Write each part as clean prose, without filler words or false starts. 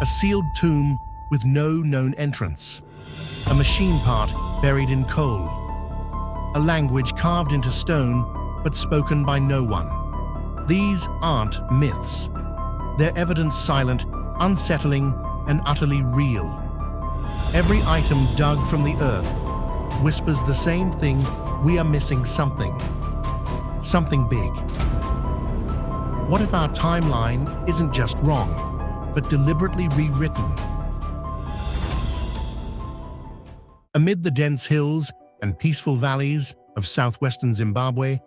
a sealed tomb with no known entrance, a machine part buried in coal, a language carved into stone but spoken by no one. These aren't myths. They're evidence silent, unsettling, and utterly real. Every item dug from the earth whispers the same thing: we are missing something. Something big. What if our timeline isn't just wrong, but deliberately rewritten? Amid the dense hills and peaceful valleys of southwestern Zimbabwe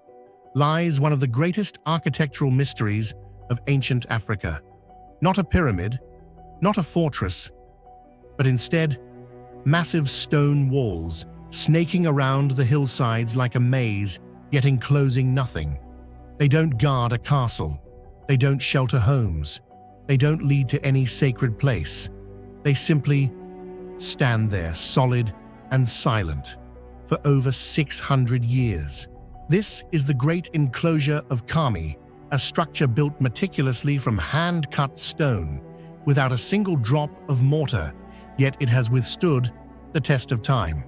lies one of the greatest architectural mysteries of ancient Africa. Not a pyramid, not a fortress, but instead massive stone walls snaking around the hillsides like a maze, yet enclosing nothing. They don't guard a castle. They don't shelter homes. They don't lead to any sacred place. They simply stand there, solid and silent, for over 600 years. This is the great enclosure of Kami, a structure built meticulously from hand-cut stone, without a single drop of mortar, yet it has withstood the test of time.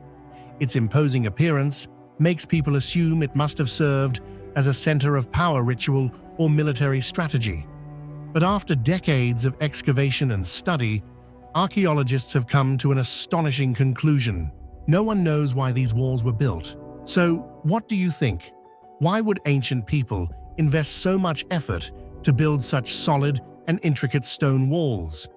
Its imposing appearance makes people assume it must have served as a center of power ritual or military strategy. But after decades of excavation and study, archaeologists have come to an astonishing conclusion. No one knows why these walls were built. So, what do you think? Why would ancient people invest so much effort to build such solid and intricate stone walls,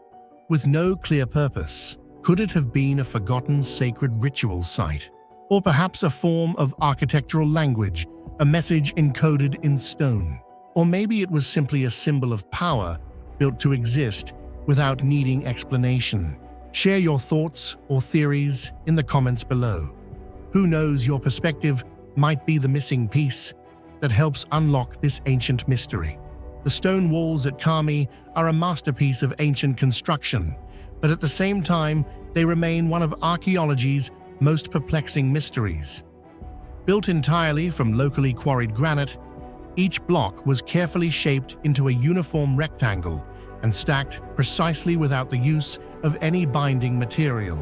with no clear purpose? Could it have been a forgotten sacred ritual site? Or perhaps a form of architectural language, a message encoded in stone? Or maybe it was simply a symbol of power built to exist without needing explanation. Share your thoughts or theories in the comments below. Who knows, your perspective might be the missing piece that helps unlock this ancient mystery. The stone walls at Kami are a masterpiece of ancient construction, but at the same time, they remain one of archaeology's most perplexing mysteries. Built entirely from locally quarried granite, each block was carefully shaped into a uniform rectangle and stacked precisely without the use of any binding material.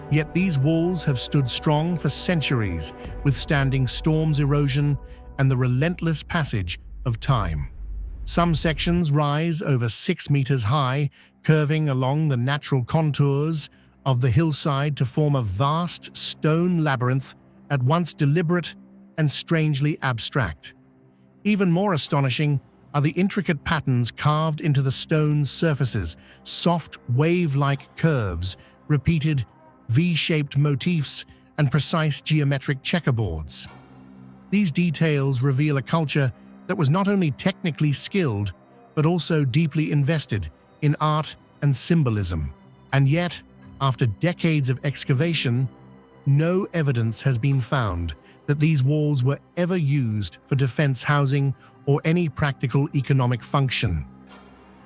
Yet these walls have stood strong for centuries, withstanding storms, erosion, and the relentless passage of time. Some sections rise over 6 meters high, curving along the natural contours of the hillside to form a vast stone labyrinth, at once deliberate and strangely abstract. Even more astonishing are the intricate patterns carved into the stone's surfaces, soft wave-like curves, repeated V-shaped motifs, and precise geometric checkerboards. These details reveal a culture that was not only technically skilled, but also deeply invested in art and symbolism. And yet, after decades of excavation, no evidence has been found that these walls were ever used for defense, housing, or any practical economic function.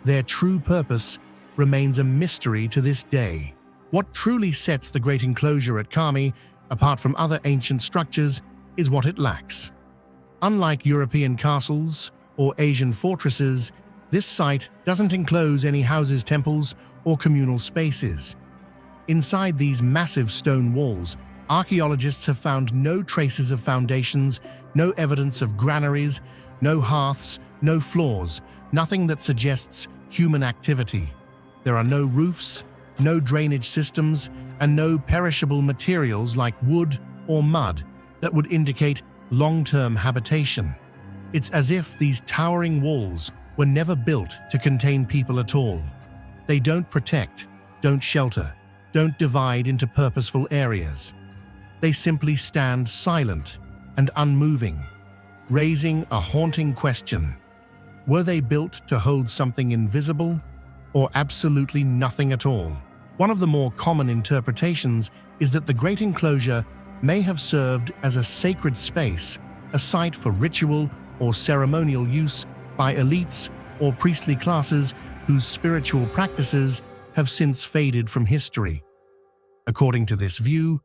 Their true purpose remains a mystery to this day. What truly sets the great enclosure at Kami apart from other ancient structures is what it lacks. Unlike European castles or Asian fortresses, this site doesn't enclose any houses, temples, or communal spaces. Inside these massive stone walls, archaeologists have found no traces of foundations, no evidence of granaries, no hearths, no floors, nothing that suggests human activity. There are no roofs, no drainage systems, and no perishable materials like wood or mud that would indicate long-term habitation. It's as if these towering walls were never built to contain people at all. They don't protect, don't shelter, don't divide into purposeful areas. They simply stand silent and unmoving, raising a haunting question. Were they built to hold something invisible, or absolutely nothing at all? One of the more common interpretations is that the great enclosure may have served as a sacred space, a site for ritual or ceremonial use by elites or priestly classes whose spiritual practices have since faded from history. According to this view,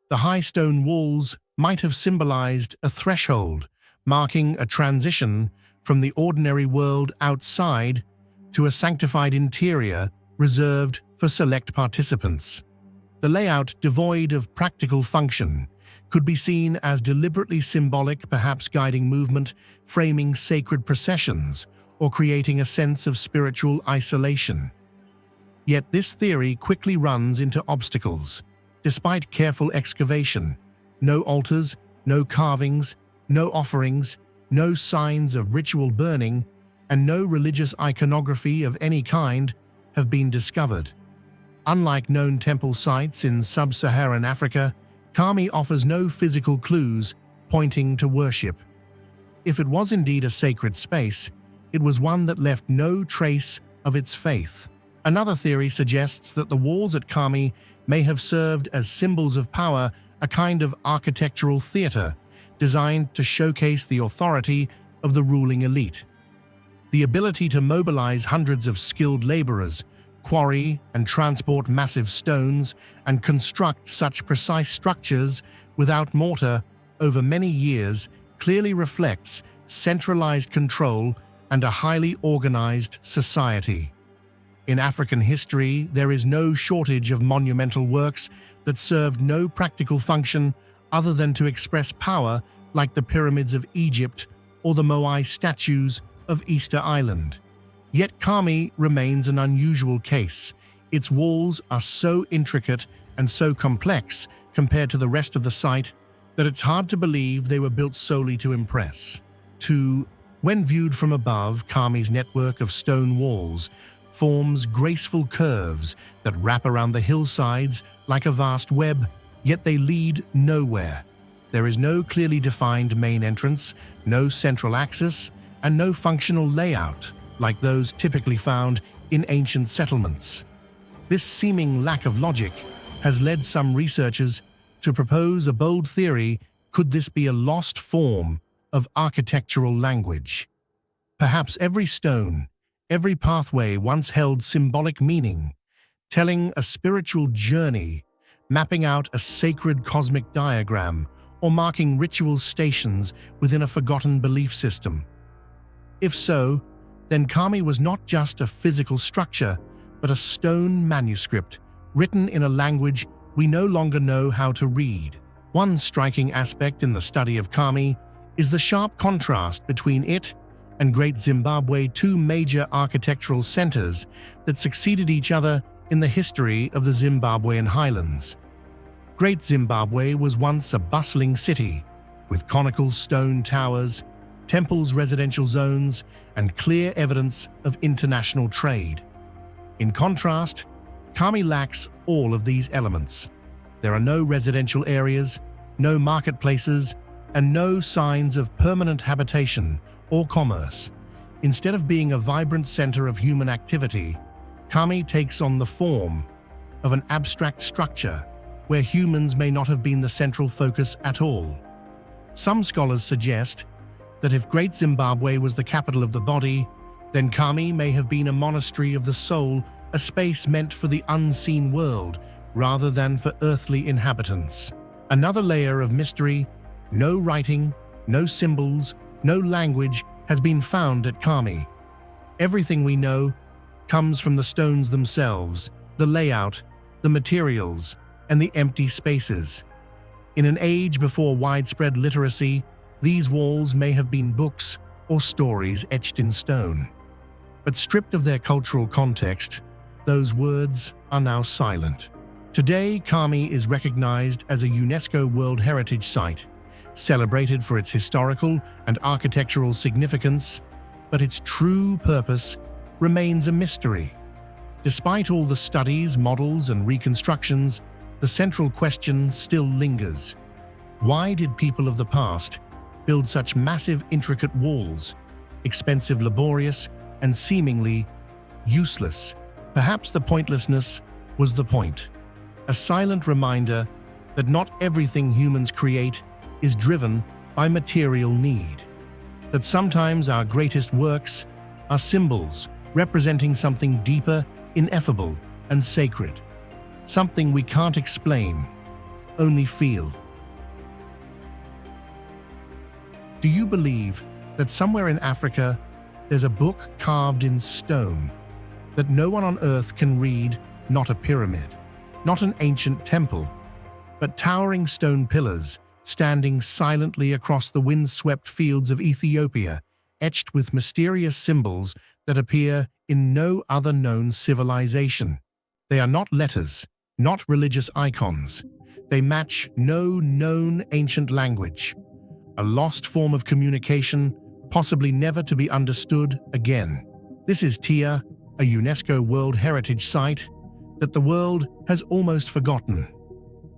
the high stone walls might have symbolized a threshold, marking a transition from the ordinary world outside to a sanctified interior reserved for select participants. The layout, devoid of practical function, could be seen as deliberately symbolic, perhaps guiding movement, framing sacred processions, or creating a sense of spiritual isolation. Yet this theory quickly runs into obstacles. Despite careful excavation, no altars, no carvings, no offerings, no signs of ritual burning, and no religious iconography of any kind have been discovered. Unlike known temple sites in sub-Saharan Africa, Kami offers no physical clues pointing to worship. If it was indeed a sacred space, it was one that left no trace of its faith. Another theory suggests that the walls at Kami may have served as symbols of power, a kind of architectural theater designed to showcase the authority of the ruling elite. The ability to mobilize hundreds of skilled laborers, quarry and transport massive stones, and construct such precise structures without mortar over many years clearly reflects centralized control and a highly organized society. In African history, there is no shortage of monumental works that served no practical function other than to express power, like the pyramids of Egypt or the Moai statues of Easter Island. Yet Kami remains an unusual case. Its walls are so intricate and so complex compared to the rest of the site that it's hard to believe they were built solely to impress. When viewed from above, Kami's network of stone walls forms graceful curves that wrap around the hillsides like a vast web, yet they lead nowhere. There is no clearly defined main entrance, no central axis, and no functional layout like those typically found in ancient settlements. This seeming lack of logic has led some researchers to propose a bold theory: could this be a lost form of architectural language? Perhaps every stone, every pathway once held symbolic meaning, telling a spiritual journey, mapping out a sacred cosmic diagram, or marking ritual stations within a forgotten belief system. If so, then Kami was not just a physical structure, but a stone manuscript written in a language we no longer know how to read. One striking aspect in the study of Kami is the sharp contrast between it and Great Zimbabwe, two major architectural centers that succeeded each other in the history of the Zimbabwean highlands. Great Zimbabwe was once a bustling city with conical stone towers, temples, residential zones, and clear evidence of international trade. In contrast, Kami lacks all of these elements. There are no residential areas, no marketplaces, and no signs of permanent habitation or commerce. Instead of being a vibrant center of human activity, Kami takes on the form of an abstract structure where humans may not have been the central focus at all. Some scholars suggest that if Great Zimbabwe was the capital of the body, then Kami may have been a monastery of the soul, a space meant for the unseen world rather than for earthly inhabitants. Another layer of mystery: no writing, no symbols, no language has been found at Kami. Everything we know comes from the stones themselves, the layout, the materials, and the empty spaces. In an age before widespread literacy, these walls may have been books or stories etched in stone. But stripped of their cultural context, those words are now silent. Today, Kami is recognized as a UNESCO World Heritage Site, celebrated for its historical and architectural significance, but its true purpose remains a mystery. Despite all the studies, models, and reconstructions, the central question still lingers. Why did people of the past build such massive, intricate walls, expensive, laborious, and seemingly useless? Perhaps the pointlessness was the point. A silent reminder that not everything humans create is driven by material need. That sometimes our greatest works are symbols representing something deeper, ineffable, and sacred. Something we can't explain, only feel. Do you believe that somewhere in Africa there's a book carved in stone that no one on earth can read not a pyramid, not an ancient temple, but towering stone pillars standing silently across the windswept fields of Ethiopia, etched with mysterious symbols that appear in no other known civilization. They are not letters, not religious icons. They match no known ancient language, a lost form of communication, possibly never to be understood again. This is Tia, a UNESCO World Heritage Site that the world has almost forgotten.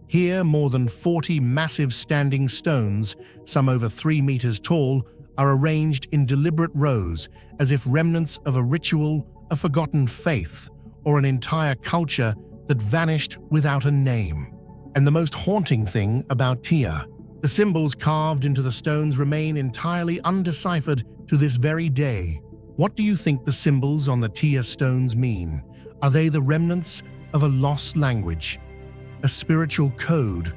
Here, more than 40 massive standing stones, some over 3 meters tall, are arranged in deliberate rows as if remnants of a ritual, a forgotten faith, or an entire culture that vanished without a name. And the most haunting thing about Tia, the symbols carved into the stones remain entirely undeciphered to this very day. What do you think the symbols on the Tia stones mean? Are they the remnants of a lost language, a spiritual code,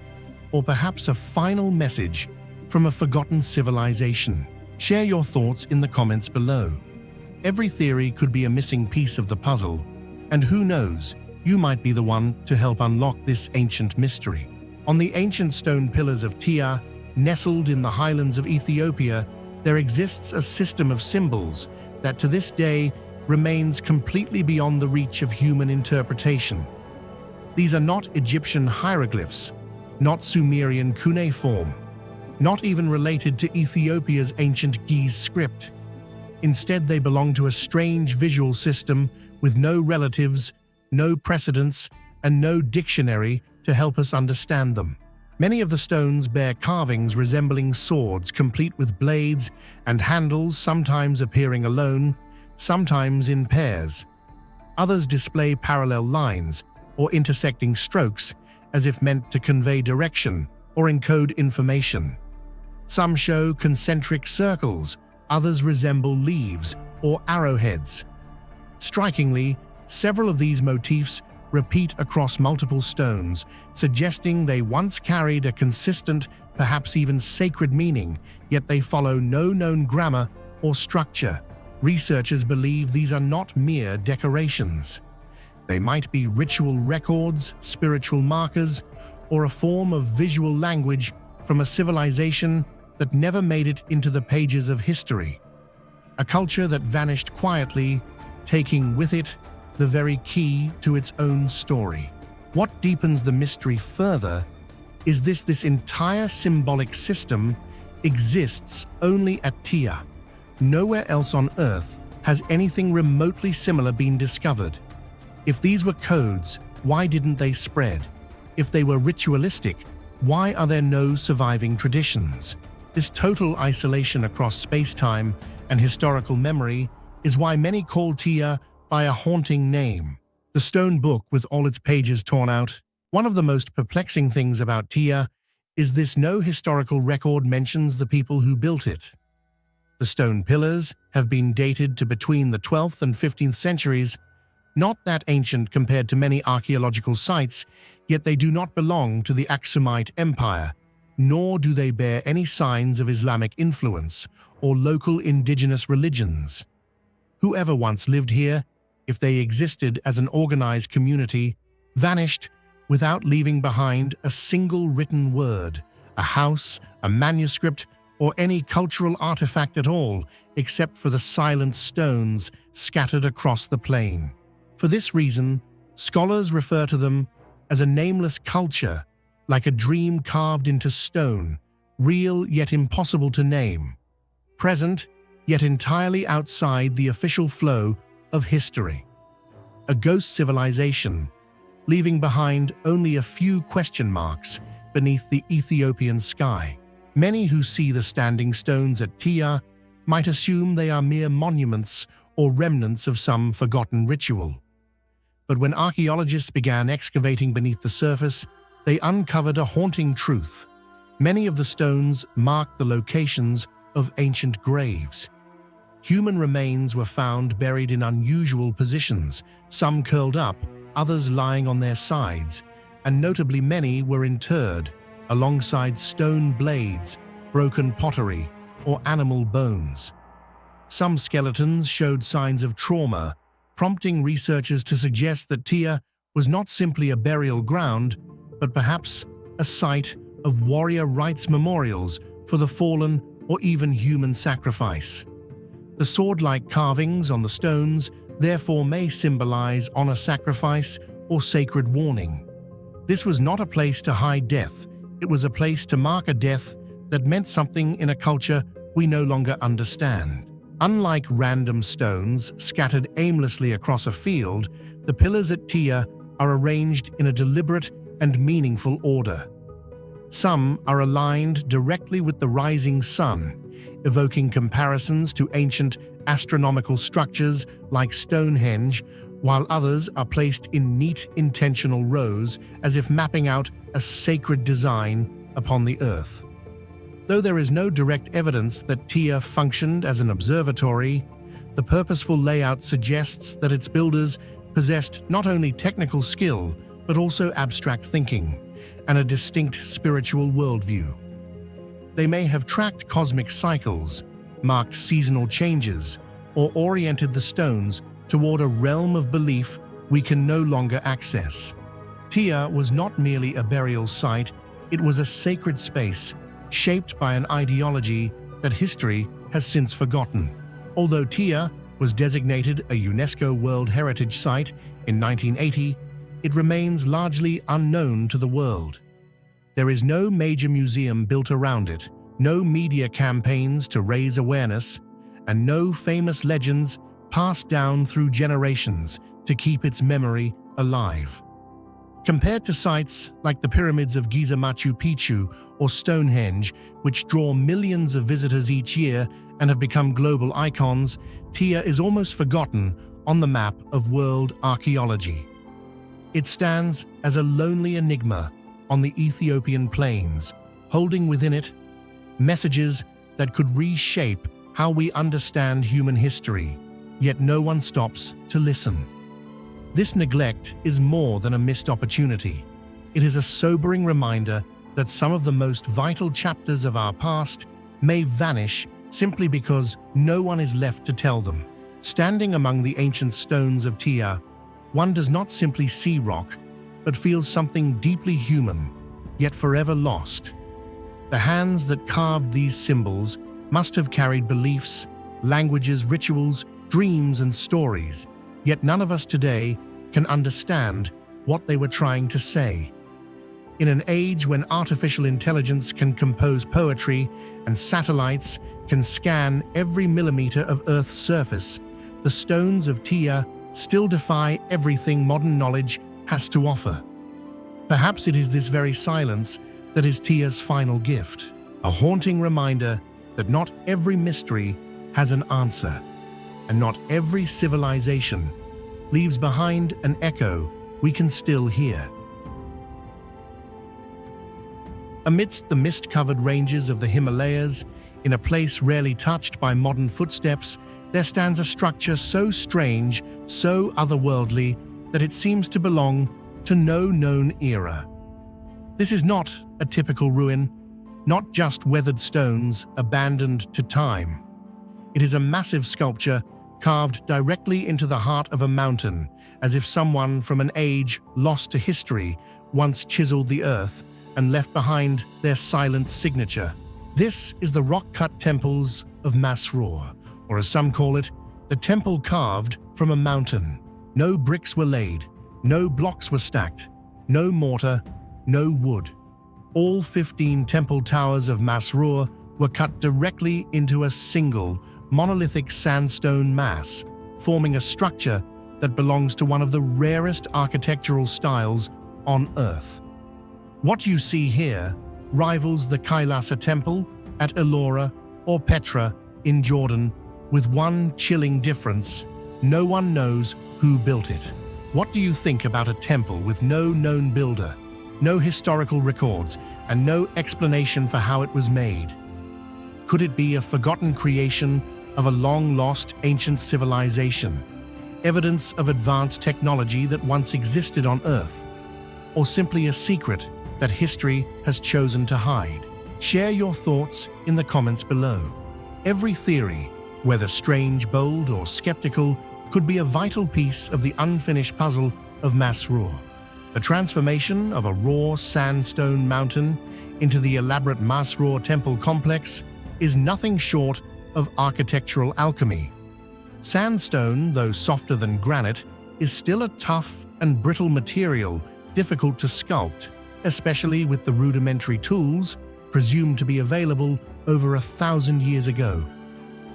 or perhaps a final message from a forgotten civilization? Share your thoughts in the comments below. Every theory could be a missing piece of the puzzle, and who knows, you might be the one to help unlock this ancient mystery. On the ancient stone pillars of Tia, nestled in the highlands of Ethiopia, there exists a system of symbols that to this day remains completely beyond the reach of human interpretation. These are not Egyptian hieroglyphs, not Sumerian cuneiform, not even related to Ethiopia's ancient Ge'ez script. Instead, they belong to a strange visual system with no relatives, no precedents, and no dictionary to help us understand them. Many of the stones bear carvings resembling swords, complete with blades and handles, sometimes appearing alone, sometimes in pairs. Others display parallel lines or intersecting strokes as if meant to convey direction or encode information. Some show concentric circles, others resemble leaves or arrowheads. Strikingly, several of these motifs repeat across multiple stones, suggesting they once carried a consistent, perhaps even sacred meaning, yet they follow no known grammar or structure. Researchers believe these are not mere decorations. They might be ritual records, spiritual markers, or a form of visual language from a civilization that never made it into the pages of history. A culture that vanished quietly, taking with it the very key to its own story. What deepens the mystery further is this entire symbolic system exists only at Tia. Nowhere else on Earth has anything remotely similar been discovered. If these were codes, why didn't they spread? If they were ritualistic, why are there no surviving traditions? This total isolation across space-time and historical memory is why many call Tia by a haunting name. The stone book with all its pages torn out. One of the most perplexing things about Tia is this: no historical record mentions the people who built it. The stone pillars have been dated to between the 12th and 15th centuries, not that ancient compared to many archaeological sites, yet they do not belong to the Aksumite Empire, nor do they bear any signs of Islamic influence or local indigenous religions. Whoever once lived here, if they existed as an organized community, vanished without leaving behind a single written word, a house, a manuscript, or any cultural artifact at all, except for the silent stones scattered across the plain. For this reason, scholars refer to them as a nameless culture, like a dream carved into stone, real yet impossible to name, present yet entirely outside the official flow of history. A ghost civilization, leaving behind only a few question marks beneath the Ethiopian sky. Many who see the standing stones at Tia might assume they are mere monuments or remnants of some forgotten ritual. But when archaeologists began excavating beneath the surface, they uncovered a haunting truth. Many of the stones marked the locations of ancient graves. Human remains were found buried in unusual positions, some curled up, others lying on their sides, and notably many were interred alongside stone blades, broken pottery, or animal bones. Some skeletons showed signs of trauma, prompting researchers to suggest that Tia was not simply a burial ground, but perhaps a site of warrior rites memorials for the fallen or even human sacrifice. The sword-like carvings on the stones therefore may symbolize honor sacrifice or sacred warning. This was not a place to hide death, it was a place to mark a death that meant something in a culture we no longer understand. Unlike random stones scattered aimlessly across a field, the pillars at Tia are arranged in a deliberate and meaningful order. Some are aligned directly with the rising sun, evoking comparisons to ancient astronomical structures like Stonehenge, while others are placed in neat, intentional rows as if mapping out a sacred design upon the earth. Though there is no direct evidence that Tia functioned as an observatory, the purposeful layout suggests that its builders possessed not only technical skill, but also abstract thinking and a distinct spiritual worldview. They may have tracked cosmic cycles, marked seasonal changes, or oriented the stones toward a realm of belief we can no longer access. Tia was not merely a burial site, it was a sacred space shaped by an ideology that history has since forgotten. Although Tia was designated a UNESCO World Heritage Site in 1980, it remains largely unknown to the world. There is no major museum built around it, no media campaigns to raise awareness, and no famous legends passed down through generations to keep its memory alive. Compared to sites like the pyramids of Giza, Machu Picchu, or Stonehenge, which draw millions of visitors each year and have become global icons, Tia is almost forgotten on the map of world archaeology. It stands as a lonely enigma on the Ethiopian plains, holding within it messages that could reshape how we understand human history, yet no one stops to listen. This neglect is more than a missed opportunity. It is a sobering reminder that some of the most vital chapters of our past may vanish simply because no one is left to tell them. Standing among the ancient stones of Tia, one does not simply see rock, but feels something deeply human, yet forever lost. The hands that carved these symbols must have carried beliefs, languages, rituals, dreams, and stories, yet none of us today can understand what they were trying to say. In an age when artificial intelligence can compose poetry and satellites can scan every millimeter of Earth's surface, the stones of Tia still defy everything modern knowledge has to offer. Perhaps it is this very silence that is Tia's final gift, a haunting reminder that not every mystery has an answer, and not every civilization leaves behind an echo we can still hear. Amidst the mist-covered ranges of the Himalayas, in a place rarely touched by modern footsteps, there stands a structure so strange, so otherworldly, that it seems to belong to no known era. This is not a typical ruin, not just weathered stones abandoned to time. It is a massive sculpture carved directly into the heart of a mountain, as if someone from an age lost to history once chiseled the earth and left behind their silent signature. This is the rock-cut temples of Masrur, or as some call it, the temple carved from a mountain. No bricks were laid, no blocks were stacked, no mortar, no wood. All 15 temple towers of Masrur were cut directly into a single, monolithic sandstone mass, forming a structure that belongs to one of the rarest architectural styles on Earth. What you see here rivals the Kailasa Temple at Ellora or Petra in Jordan, with one chilling difference: no one knows who built it. What do you think about a temple with no known builder, no historical records, and no explanation for how it was made? Could it be a forgotten creation of a long-lost ancient civilization, evidence of advanced technology that once existed on Earth, or simply a secret that history has chosen to hide? Share your thoughts in the comments below. Every theory, whether strange, bold, or skeptical, could be a vital piece of the unfinished puzzle of Masrur. The transformation of a raw sandstone mountain into the elaborate Masrur temple complex is nothing short of architectural alchemy. Sandstone, though softer than granite, is still a tough and brittle material, difficult to sculpt, especially with the rudimentary tools presumed to be available over 1,000 years ago.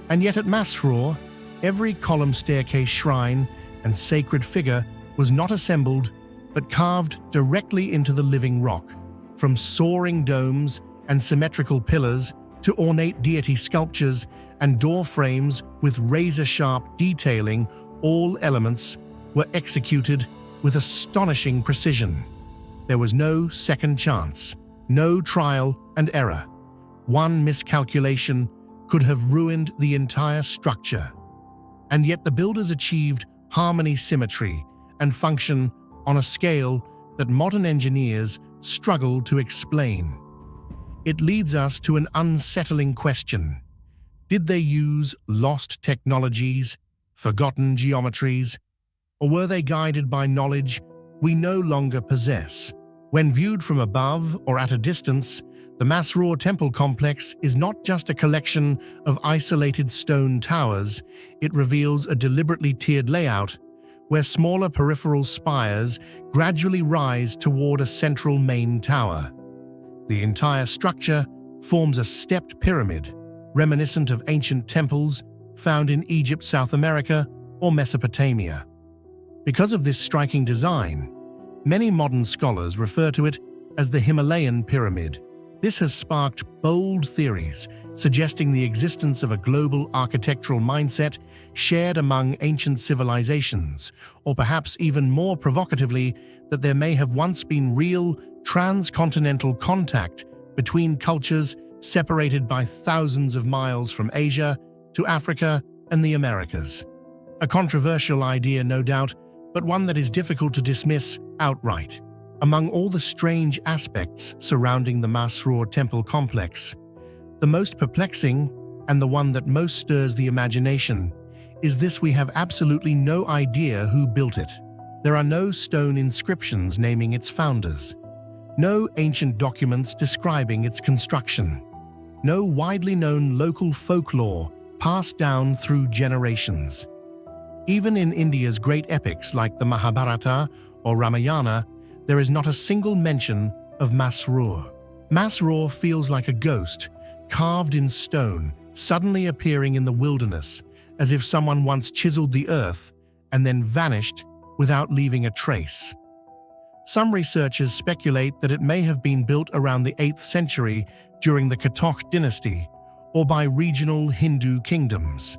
And yet at Masrur, every column, staircase, shrine, and sacred figure was not assembled but carved directly into the living rock. From soaring domes and symmetrical pillars to ornate deity sculptures and door frames with razor-sharp detailing, all elements were executed with astonishing precision. There was no second chance, no trial and error. One miscalculation could have ruined the entire structure. And yet the builders achieved harmony, symmetry, and function on a scale that modern engineers struggle to explain. It leads us to an unsettling question. Did they use lost technologies, forgotten geometries, or were they guided by knowledge we no longer possess? When viewed from above or at a distance, the Masrur temple complex is not just a collection of isolated stone towers. It reveals a deliberately tiered layout where smaller peripheral spires gradually rise toward a central main tower. The entire structure forms a stepped pyramid, reminiscent of ancient temples found in Egypt, South America, or Mesopotamia. Because of this striking design, many modern scholars refer to it as the Himalayan pyramid. This has sparked bold theories, suggesting the existence of a global architectural mindset shared among ancient civilizations, or perhaps even more provocatively, that there may have once been real transcontinental contact between cultures separated by thousands of miles from Asia to Africa and the Americas. A controversial idea, no doubt, but one that is difficult to dismiss outright. Among all the strange aspects surrounding the Masrur temple complex, the most perplexing, and the one that most stirs the imagination, is this: we have absolutely no idea who built it. There are no stone inscriptions naming its founders, no ancient documents describing its construction, no widely known local folklore passed down through generations. Even in India's great epics like the Mahabharata or Ramayana, there is not a single mention of Masrur. Masrur feels like a ghost, carved in stone, suddenly appearing in the wilderness, as if someone once chiseled the earth and then vanished without leaving a trace. Some researchers speculate that it may have been built around the 8th century during the Katok dynasty or by regional Hindu kingdoms.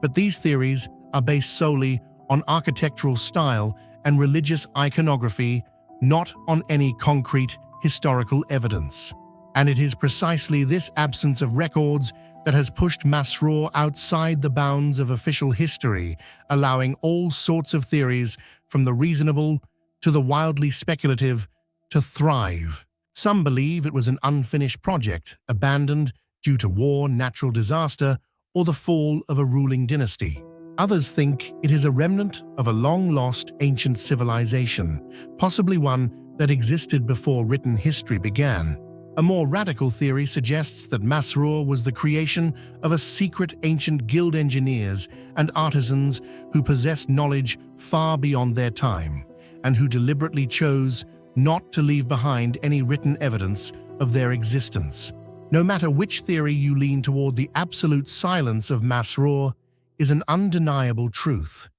But these theories are based solely on architectural style and religious iconography, not on any concrete historical evidence. And it is precisely this absence of records that has pushed Masrur outside the bounds of official history, allowing all sorts of theories, from the reasonable to the wildly speculative, to thrive. Some believe it was an unfinished project, abandoned due to war, natural disaster, or the fall of a ruling dynasty. Others think it is a remnant of a long-lost ancient civilization, possibly one that existed before written history began. A more radical theory suggests that Masrur was the creation of a secret ancient guild engineers and artisans who possessed knowledge far beyond their time, and who deliberately chose not to leave behind any written evidence of their existence. No matter which theory you lean toward, the absolute silence of Masrur is an undeniable truth.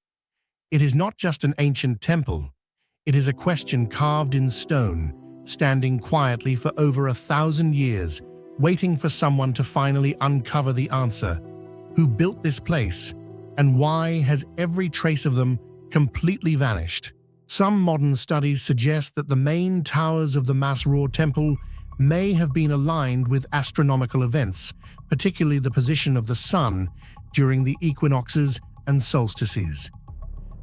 It is not just an ancient temple, it is a question carved in stone, standing quietly for over 1,000 years, waiting for someone to finally uncover the answer. Who built this place, and why has every trace of them completely vanished? Some modern studies suggest that the main towers of the Masrur temple may have been aligned with astronomical events, particularly the position of the sun during the equinoxes and solstices.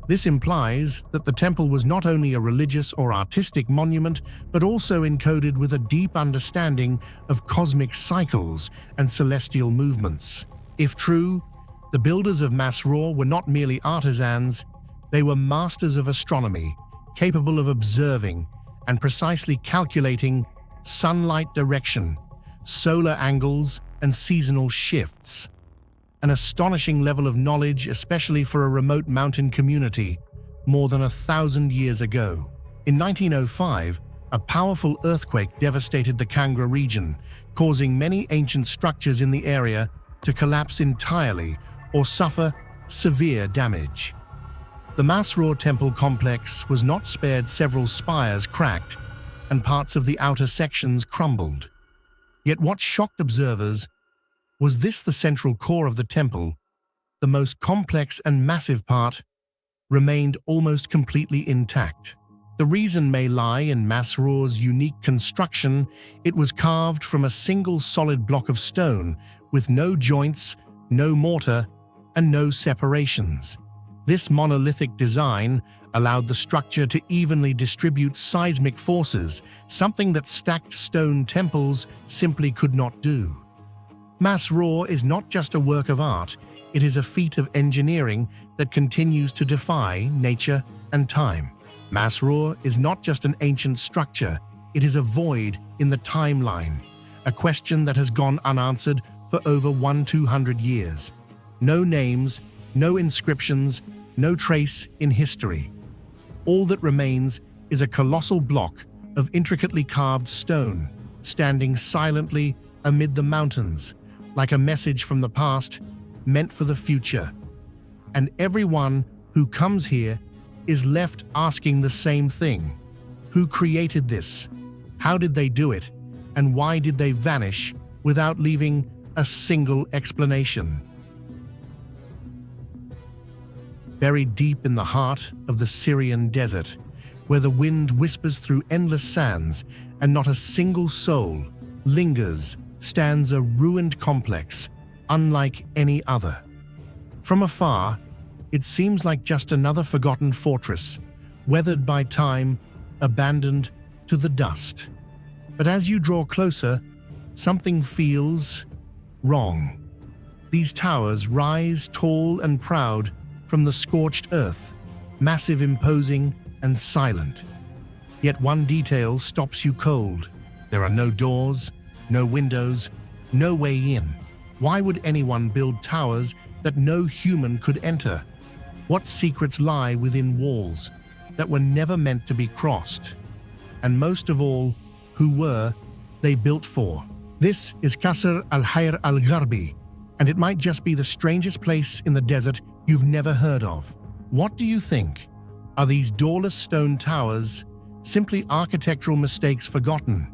This implies that the temple was not only a religious or artistic monument, but also encoded with a deep understanding of cosmic cycles and celestial movements. If true, the builders of Masrur were not merely artisans, they were masters of astronomy, capable of observing and precisely calculating sunlight direction, solar angles, and seasonal shifts. An astonishing level of knowledge, especially for a remote mountain community more than 1,000 years ago. In 1905, a powerful earthquake devastated the Kangra region, causing many ancient structures in the area to collapse entirely or suffer severe damage. The Masrur temple complex was not spared. Several spires cracked and parts of the outer sections crumbled. Yet what shocked observers was this: the central core of the temple, the most complex and massive part, remained almost completely intact. The reason may lie in Masrur's unique construction. It was carved from a single solid block of stone with no joints, no mortar, and no separations. This monolithic design allowed the structure to evenly distribute seismic forces, something that stacked stone temples simply could not do. Masrur is not just a work of art, it is a feat of engineering that continues to defy nature and time. Masrur is not just an ancient structure, it is a void in the timeline, a question that has gone unanswered for over 200 years. No names, no inscriptions, no trace in history. All that remains is a colossal block of intricately carved stone, standing silently amid the mountains, like a message from the past meant for the future. And everyone who comes here is left asking the same thing. Who created this? How did they do it? And why did they vanish without leaving a single explanation? Buried deep in the heart of the Syrian desert, where the wind whispers through endless sands and not a single soul lingers, stands a ruined complex unlike any other. From afar, it seems like just another forgotten fortress, weathered by time, abandoned to the dust. But as you draw closer, something feels wrong. These towers rise tall and proud from the scorched earth, massive, imposing, and silent. Yet one detail stops you cold. There are no doors, no windows, no way in. Why would anyone build towers that no human could enter? What secrets lie within walls that were never meant to be crossed? And most of all, who were they built for? This is Qasr al-Hayr al-Gharbi, and it might just be the strangest place in the desert you've never heard of. What do you think? Are these doorless stone towers simply architectural mistakes forgotten,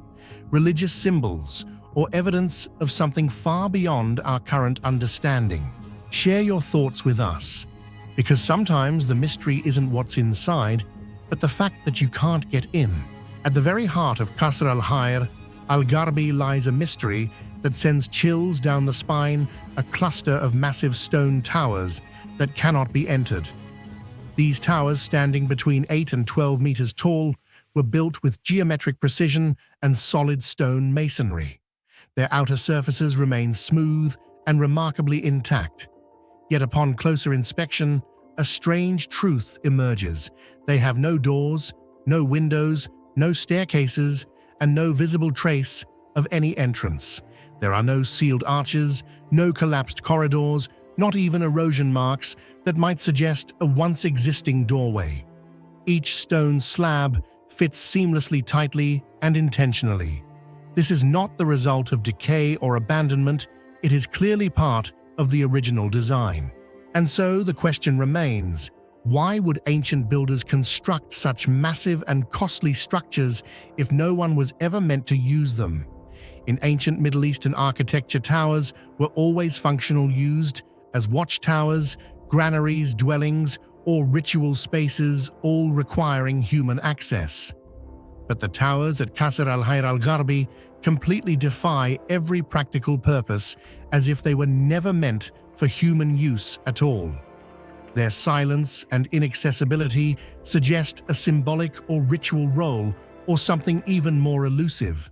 religious symbols, or evidence of something far beyond our current understanding? Share your thoughts with us, because sometimes the mystery isn't what's inside, but the fact that you can't get in. At the very heart of Qasr al-Hayr al-Gharbi lies a mystery that sends chills down the spine, a cluster of massive stone towers that cannot be entered. These towers, standing between 8 and 12 meters tall, were built with geometric precision and solid stone masonry. Their outer surfaces remain smooth and remarkably intact. Yet upon closer inspection, a strange truth emerges. They have no doors, no windows, no staircases, and no visible trace of any entrance. There are no sealed arches, no collapsed corridors, not even erosion marks that might suggest a once existing doorway. Each stone slab fits seamlessly, tightly, and intentionally. This is not the result of decay or abandonment, it is clearly part of the original design. And so the question remains, why would ancient builders construct such massive and costly structures if no one was ever meant to use them? In ancient Middle Eastern architecture, towers were always functional, used as watchtowers, granaries, dwellings, or ritual spaces, all requiring human access. But the towers at Qasr al-Hayr al-Gharbi completely defy every practical purpose, as if they were never meant for human use at all. Their silence and inaccessibility suggest a symbolic or ritual role, or something even more elusive.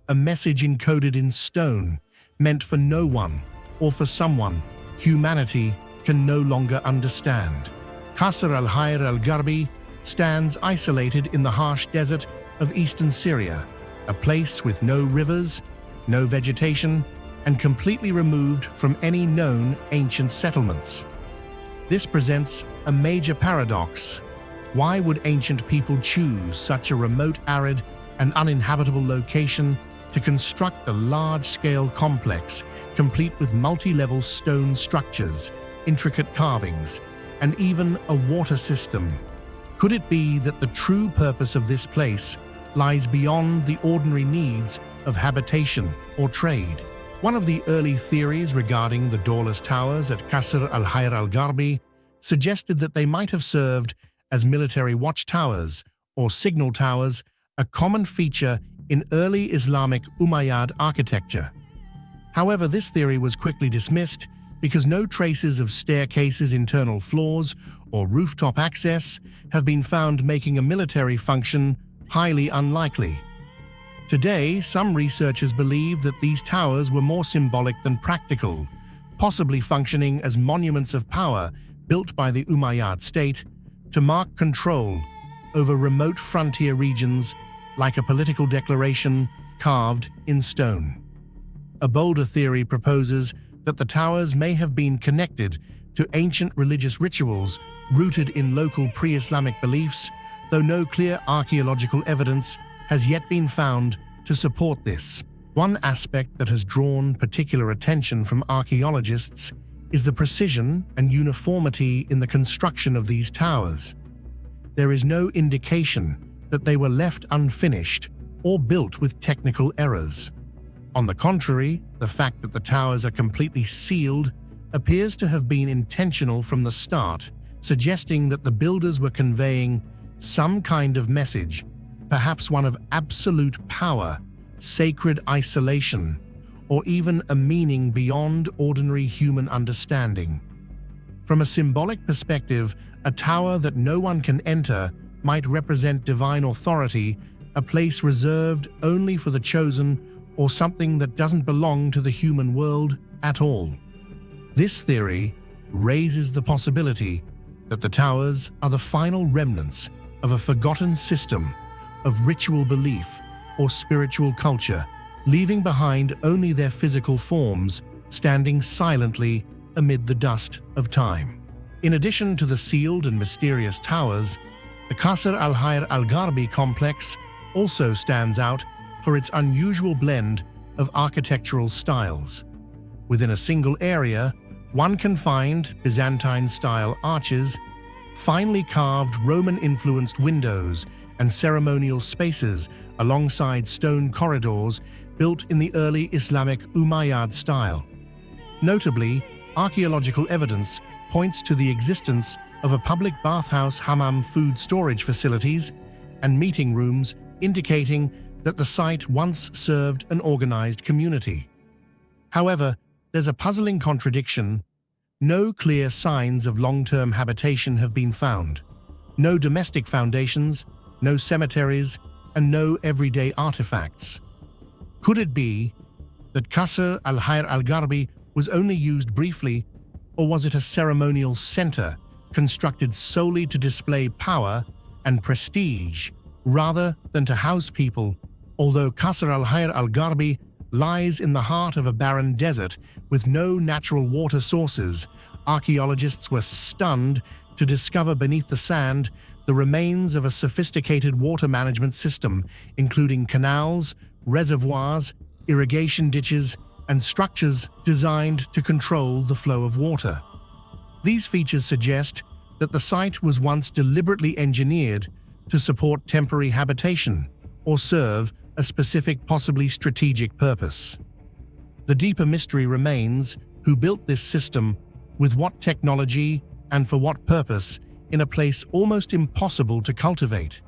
A message encoded in stone, meant for no one, or for someone humanity can no longer understand. Qasr al-Hayr al-Gharbi stands isolated in the harsh desert of eastern Syria, a place with no rivers, no vegetation, and completely removed from any known ancient settlements. This presents a major paradox. Why would ancient people choose such a remote, arid, and uninhabitable location to construct a large-scale complex, complete with multi-level stone structures, intricate carvings, and even a water system? Could it be that the true purpose of this place lies beyond the ordinary needs of habitation or trade? One of the early theories regarding the doorless towers at Qasr al-Hayr al-Gharbi suggested that they might have served as military watchtowers or signal towers, a common feature in early Islamic Umayyad architecture. However, this theory was quickly dismissed because no traces of staircases, internal floors, or rooftop access have been found, making a military function highly unlikely. Today, some researchers believe that these towers were more symbolic than practical, possibly functioning as monuments of power built by the Umayyad state to mark control over remote frontier regions, like a political declaration carved in stone. A bolder theory proposes that the towers may have been connected to ancient religious rituals rooted in local pre-Islamic beliefs, though no clear archaeological evidence has yet been found to support this. One aspect that has drawn particular attention from archaeologists is the precision and uniformity in the construction of these towers. There is no indication that they were left unfinished or built with technical errors. On the contrary, the fact that the towers are completely sealed appears to have been intentional from the start, suggesting that the builders were conveying some kind of message, perhaps one of absolute power, sacred isolation, or even a meaning beyond ordinary human understanding. From a symbolic perspective, a tower that no one can enter might represent divine authority, a place reserved only for the chosen, or something that doesn't belong to the human world at all. This theory raises the possibility that the towers are the final remnants of a forgotten system of ritual belief or spiritual culture, leaving behind only their physical forms, standing silently amid the dust of time. In addition to the sealed and mysterious towers, the Qasr al-Hayr al-Gharbi complex also stands out for its unusual blend of architectural styles. Within a single area, one can find Byzantine-style arches, finely carved Roman-influenced windows, and ceremonial spaces alongside stone corridors built in the early Islamic Umayyad style. Notably, archaeological evidence points to the existence of a public bathhouse, hammam, food storage facilities, and meeting rooms, indicating that the site once served an organized community. However, there's a puzzling contradiction. No clear signs of long-term habitation have been found. No domestic foundations, no cemeteries, and no everyday artifacts. Could it be that Qasr al-Hayr al-Gharbi was only used briefly, or was it a ceremonial center constructed solely to display power and prestige rather than to house people? Although Qasr al-Hayr al-Gharbi lies in the heart of a barren desert with no natural water sources, archaeologists were stunned to discover beneath the sand the remains of a sophisticated water management system, including canals, reservoirs, irrigation ditches, and structures designed to control the flow of water. These features suggest that the site was once deliberately engineered to support temporary habitation or serve a specific, possibly strategic purpose. The deeper mystery remains: who built this system, with what technology, and for what purpose, in a place almost impossible to cultivate?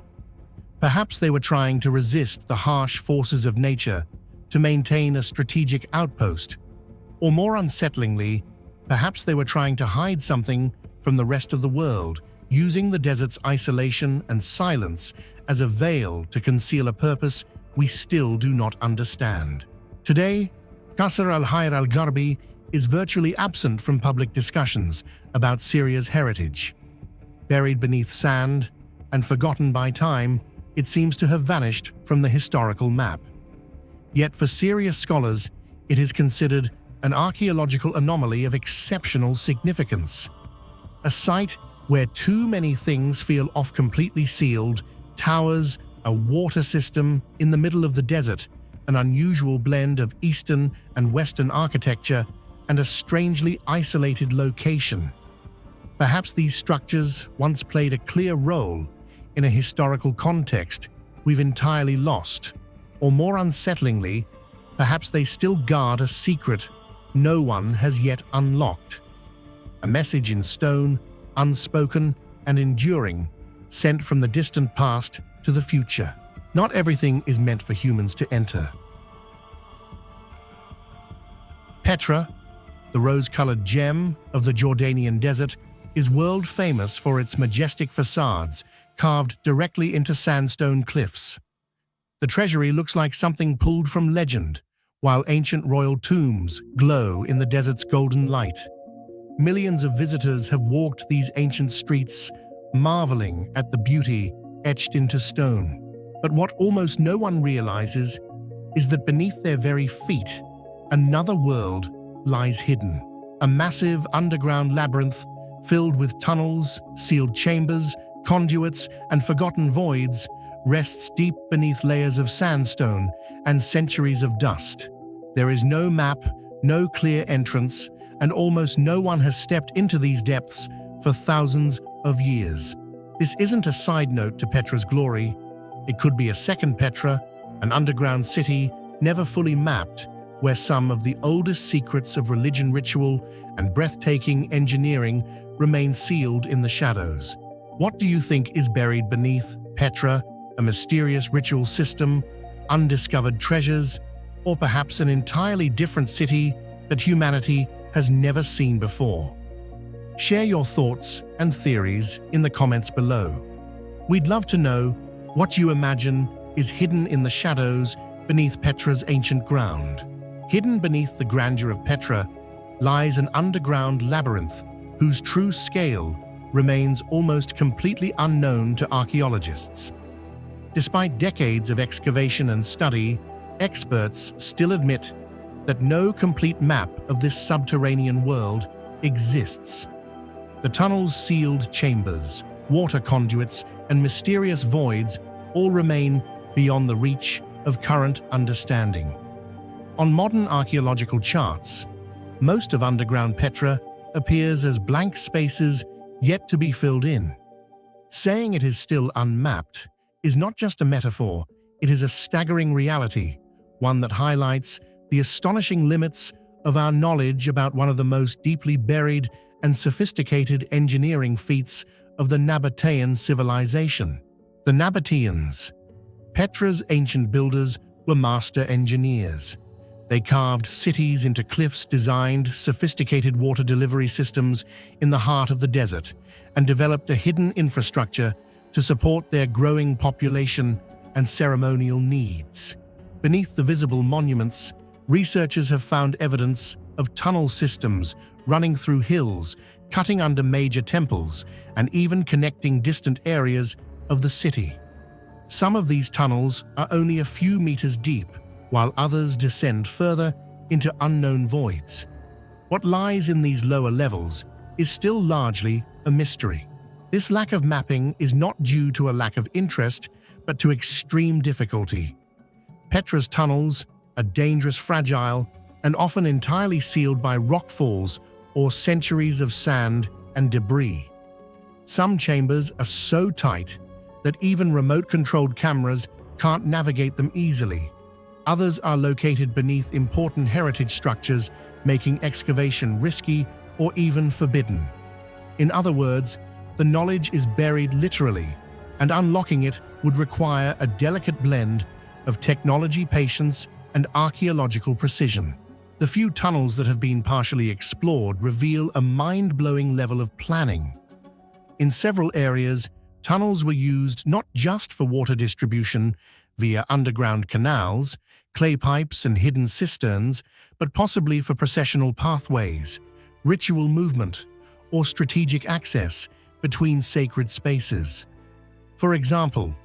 Perhaps they were trying to resist the harsh forces of nature to maintain a strategic outpost. Or more unsettlingly, perhaps they were trying to hide something from the rest of the world, using the desert's isolation and silence as a veil to conceal a purpose we still do not understand. Today, Qasr al-Hayr al-Gharbi is virtually absent from public discussions about Syria's heritage. Buried beneath sand, and forgotten by time, it seems to have vanished from the historical map. Yet for serious scholars, it is considered an archaeological anomaly of exceptional significance. A site where too many things feel off, completely sealed, towers, a water system in the middle of the desert, an unusual blend of Eastern and Western architecture, and a strangely isolated location. Perhaps these structures once played a clear role in a historical context we've entirely lost, or more unsettlingly, perhaps they still guard a secret no one has yet unlocked. A message in stone, unspoken and enduring, sent from the distant past to the future. Not everything is meant for humans to enter. Petra, the rose-colored gem of the Jordanian desert, is world-famous for its majestic facades carved directly into sandstone cliffs. The treasury looks like something pulled from legend, while ancient royal tombs glow in the desert's golden light. Millions of visitors have walked these ancient streets, marveling at the beauty etched into stone. But what almost no one realizes is that beneath their very feet, another world lies hidden. A massive underground labyrinth filled with tunnels, sealed chambers, conduits, and forgotten voids rests deep beneath layers of sandstone and centuries of dust. There is no map, no clear entrance, and almost no one has stepped into these depths for thousands of years. This isn't a side note to Petra's glory. It could be a second Petra, an underground city never fully mapped, where some of the oldest secrets of religion, ritual, and breathtaking engineering remain sealed in the shadows. What do you think is buried beneath Petra? A mysterious ritual system, undiscovered treasures, or perhaps an entirely different city that humanity has never seen before? Share your thoughts and theories in the comments below. We'd love to know what you imagine is hidden in the shadows beneath Petra's ancient ground. Hidden beneath the grandeur of Petra lies an underground labyrinth whose true scale remains almost completely unknown to archaeologists. Despite decades of excavation and study, experts still admit that no complete map of this subterranean world exists. The tunnels, sealed chambers, water conduits, and mysterious voids all remain beyond the reach of current understanding. On modern archaeological charts, most of underground Petra appears as blank spaces yet to be filled in. Saying it is still unmapped is not just a metaphor, it is a staggering reality, one that highlights the astonishing limits of our knowledge about one of the most deeply buried and sophisticated engineering feats of the Nabatean civilization. The Nabateans, Petra's ancient builders, were master engineers. They carved cities into cliffs, designed sophisticated water delivery systems in the heart of the desert, and developed a hidden infrastructure to support their growing population and ceremonial needs. Beneath the visible monuments, researchers have found evidence of tunnel systems running through hills, cutting under major temples, and even connecting distant areas of the city. Some of these tunnels are only a few meters deep, while others descend further into unknown voids. What lies in these lower levels is still largely a mystery. This lack of mapping is not due to a lack of interest, but to extreme difficulty. Petra's tunnels are dangerous, fragile, and often entirely sealed by rockfalls or centuries of sand and debris. Some chambers are so tight that even remote-controlled cameras can't navigate them easily. Others are located beneath important heritage structures, making excavation risky or even forbidden. In other words, the knowledge is buried literally, and unlocking it would require a delicate blend of technology, patience, and archaeological precision. The few tunnels that have been partially explored reveal a mind-blowing level of planning. In several areas, tunnels were used not just for water distribution via underground canals, clay pipes, and hidden cisterns, but possibly for processional pathways, ritual movement, or strategic access between sacred spaces. For example,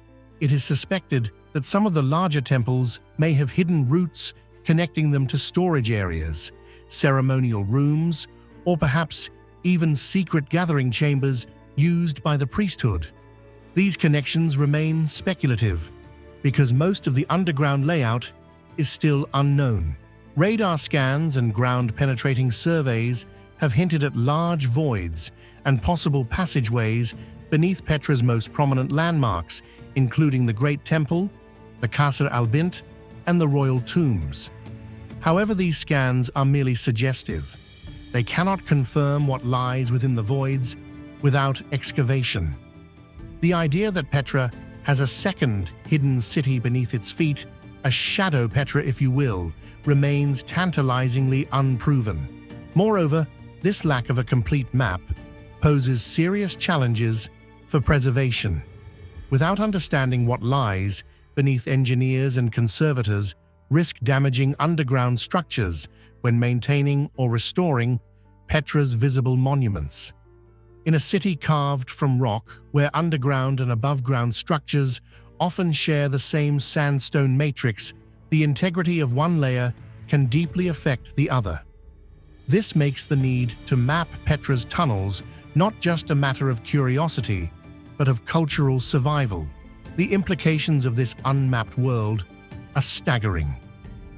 it is suspected that some of the larger temples may have hidden routes connecting them to storage areas, ceremonial rooms, or perhaps even secret gathering chambers used by the priesthood. These connections remain speculative because most of the underground layout is still unknown. Radar scans and ground-penetrating surveys have hinted at large voids and possible passageways beneath Petra's most prominent landmarks, including the Great Temple, the Qasr al-Bint, and the royal tombs. However, these scans are merely suggestive. They cannot confirm what lies within the voids without excavation. The idea that Petra has a second hidden city beneath its feet, a shadow Petra if you will, remains tantalizingly unproven. Moreover, this lack of a complete map poses serious challenges for preservation. Without understanding what lies beneath, engineers and conservators risk damaging underground structures when maintaining or restoring Petra's visible monuments. In a city carved from rock, where underground and above-ground structures often share the same sandstone matrix, the integrity of one layer can deeply affect the other. This makes the need to map Petra's tunnels not just a matter of curiosity, but of cultural survival. The implications of this unmapped world are staggering.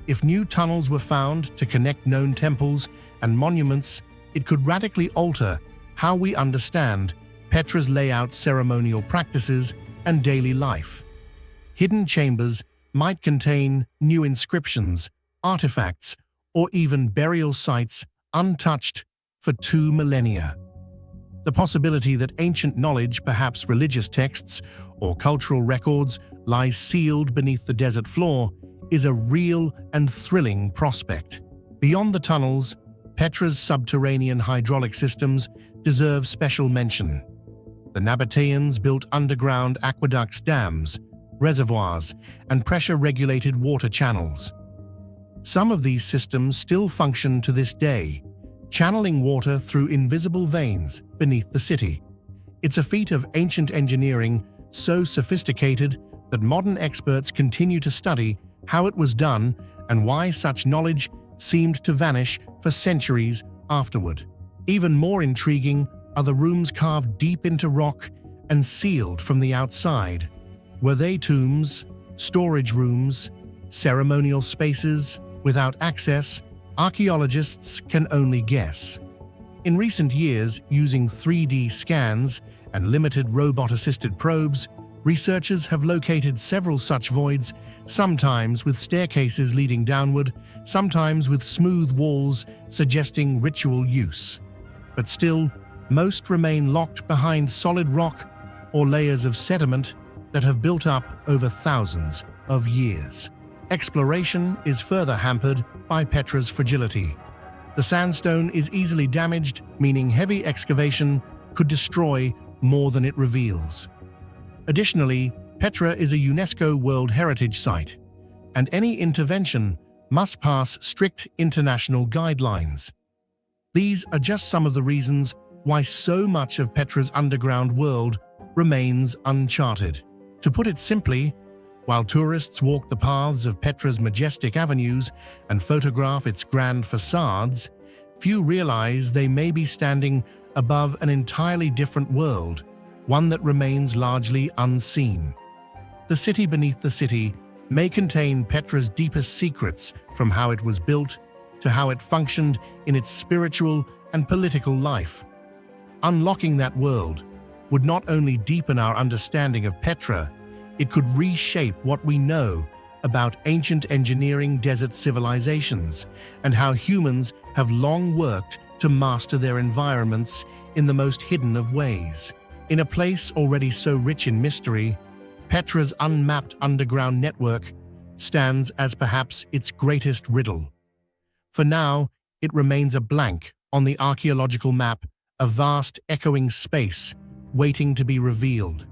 If new tunnels were found to connect known temples and monuments, it could radically alter how we understand Petra's layout, ceremonial practices, and daily life. Hidden chambers might contain new inscriptions, artifacts, or even burial sites untouched for 2 millennia. The possibility that ancient knowledge, perhaps religious texts or cultural records, lies sealed beneath the desert floor is a real and thrilling prospect. Beyond the tunnels, Petra's subterranean hydraulic systems deserve special mention. The Nabateans built underground aqueducts, dams, reservoirs, and pressure-regulated water channels. Some of these systems still function to this day, channeling water through invisible veins beneath the city. It's a feat of ancient engineering so sophisticated that modern experts continue to study how it was done and why such knowledge seemed to vanish for centuries afterward. Even more intriguing are the rooms carved deep into rock and sealed from the outside. Were they tombs, storage rooms, ceremonial spaces without access? Archaeologists can only guess. In recent years, using 3D scans and limited robot-assisted probes, researchers have located several such voids, sometimes with staircases leading downward, sometimes with smooth walls suggesting ritual use. But still, most remain locked behind solid rock or layers of sediment that have built up over thousands of years. Exploration is further hampered by Petra's fragility. The sandstone is easily damaged, meaning heavy excavation could destroy more than it reveals. Additionally, Petra is a UNESCO World Heritage Site, and any intervention must pass strict international guidelines. These are just some of the reasons why so much of Petra's underground world remains uncharted. To put it simply, while tourists walk the paths of Petra's majestic avenues and photograph its grand facades, few realize they may be standing above an entirely different world, one that remains largely unseen. The city beneath the city may contain Petra's deepest secrets, from how it was built to how it functioned in its spiritual and political life. Unlocking that world would not only deepen our understanding of Petra, it could reshape what we know about ancient engineering desert civilizations and how humans have long worked to master their environments in the most hidden of ways. In a place already so rich in mystery, Petra's unmapped underground network stands as perhaps its greatest riddle. For now, it remains a blank on the archaeological map, a vast echoing space waiting to be revealed.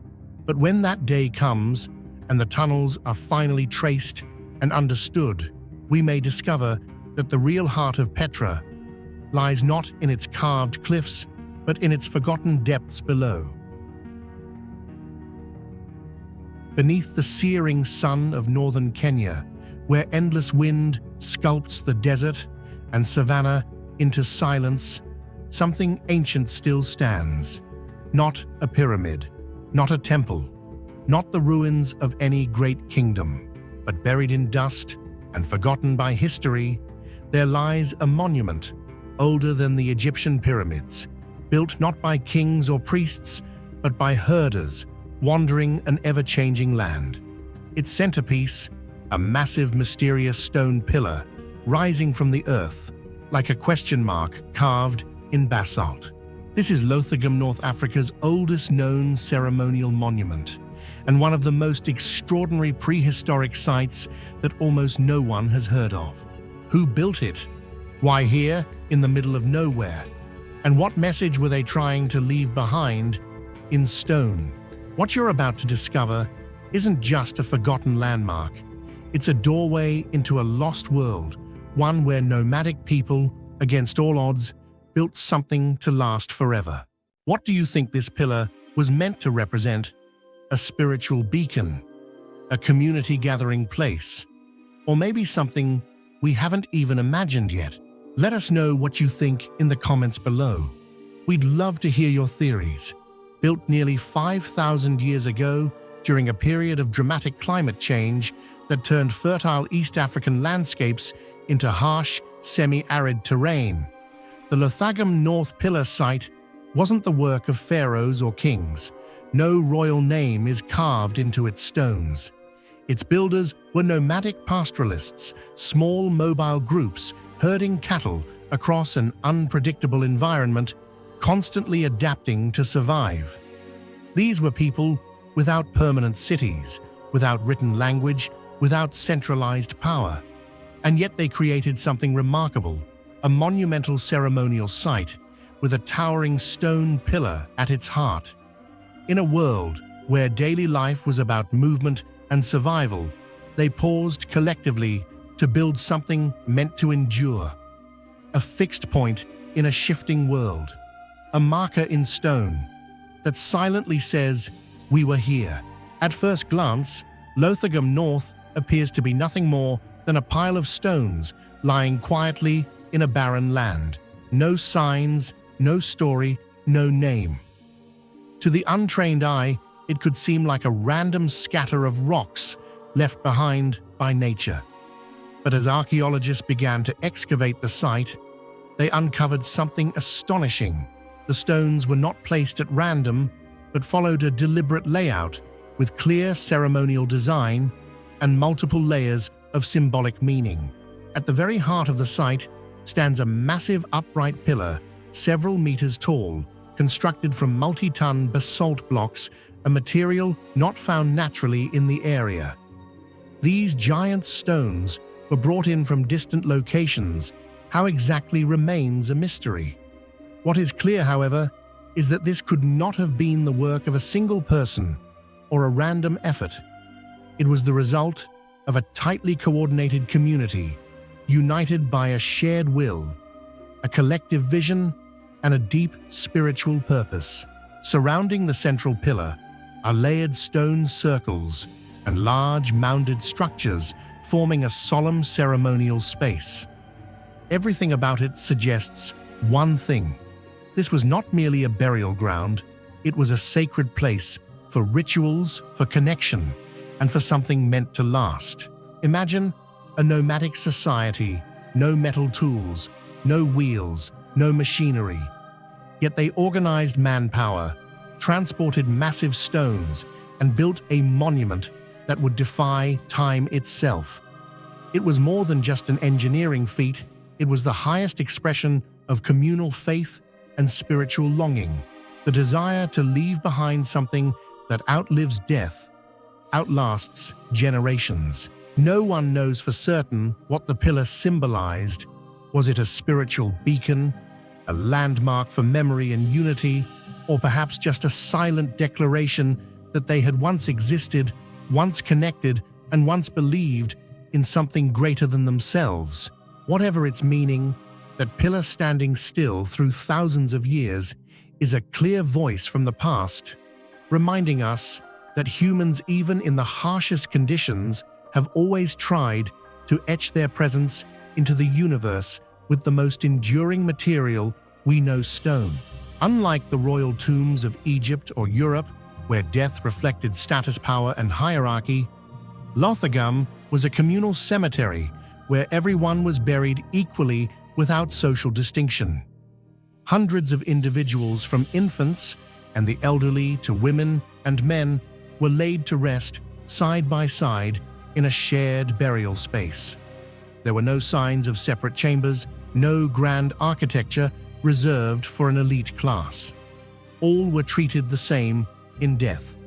But when that day comes and the tunnels are finally traced and understood, we may discover that the real heart of Petra lies not in its carved cliffs, but in its forgotten depths below. Beneath the searing sun of northern Kenya, where endless wind sculpts the desert and savanna into silence, something ancient still stands. Not a pyramid, not a temple, not the ruins of any great kingdom, but buried in dust and forgotten by history, there lies a monument older than the Egyptian pyramids, built not by kings or priests, but by herders wandering an ever-changing land. Its centerpiece, a massive, mysterious stone pillar rising from the earth, like a question mark carved in basalt. This is Lothegem, North Africa's oldest known ceremonial monument, and one of the most extraordinary prehistoric sites that almost no one has heard of. Who built it? Why here, in the middle of nowhere? And what message were they trying to leave behind in stone? What you're about to discover isn't just a forgotten landmark. It's a doorway into a lost world, one where nomadic people, against all odds, built something to last forever. What do you think this pillar was meant to represent? A spiritual beacon, a community gathering place, or maybe something we haven't even imagined yet? Let us know what you think in the comments below. We'd love to hear your theories. Built nearly 5,000 years ago during a period of dramatic climate change that turned fertile East African landscapes into harsh, semi-arid terrain, the Lothegem North Pillar site wasn't the work of pharaohs or kings. No royal name is carved into its stones. Its builders were nomadic pastoralists, small mobile groups herding cattle across an unpredictable environment, constantly adapting to survive. These were people without permanent cities, without written language, without centralized power. And yet they created something remarkable, a monumental ceremonial site with a towering stone pillar at its heart. In a world where daily life was about movement and survival, they paused collectively to build something meant to endure. A fixed point in a shifting world. A marker in stone that silently says, "We were here." At first glance, Lothegem North appears to be nothing more than a pile of stones lying quietly in a barren land. No signs, no story, no name. To the untrained eye, it could seem like a random scatter of rocks left behind by nature. But as archaeologists began to excavate the site, they uncovered something astonishing. The stones were not placed at random, but followed a deliberate layout with clear ceremonial design and multiple layers of symbolic meaning. At the very heart of the site stands a massive upright pillar, several meters tall, constructed from multi-ton basalt blocks, a material not found naturally in the area. These giant stones were brought in from distant locations. How exactly remains a mystery. What is clear, however, is that this could not have been the work of a single person or a random effort. It was the result of a tightly coordinated community, united by a shared will, a collective vision, and a deep spiritual purpose. Surrounding the central pillar are layered stone circles and large mounded structures forming a solemn ceremonial space. Everything about it suggests one thing. This was not merely a burial ground, it was a sacred place for rituals, for connection, and for something meant to last. Imagine a nomadic society, no metal tools, no wheels, no machinery. Yet they organized manpower, transported massive stones, and built a monument that would defy time itself. It was more than just an engineering feat, it was the highest expression of communal faith and spiritual longing, the desire to leave behind something that outlives death, outlasts generations. No one knows for certain what the pillar symbolized. Was it a spiritual beacon, a landmark for memory and unity, or perhaps just a silent declaration that they had once existed, once connected, and once believed in something greater than themselves? Whatever its meaning, that pillar standing still through thousands of years is a clear voice from the past, reminding us that humans, even in the harshest conditions, have always tried to etch their presence into the universe with the most enduring material we know, stone. Unlike the royal tombs of Egypt or Europe, where death reflected status, power, and hierarchy, Lothagam was a communal cemetery where everyone was buried equally without social distinction. Hundreds of individuals, from infants and the elderly to women and men, were laid to rest side by side in a shared burial space. There were no signs of separate chambers, no grand architecture reserved for an elite class. All were treated the same in death.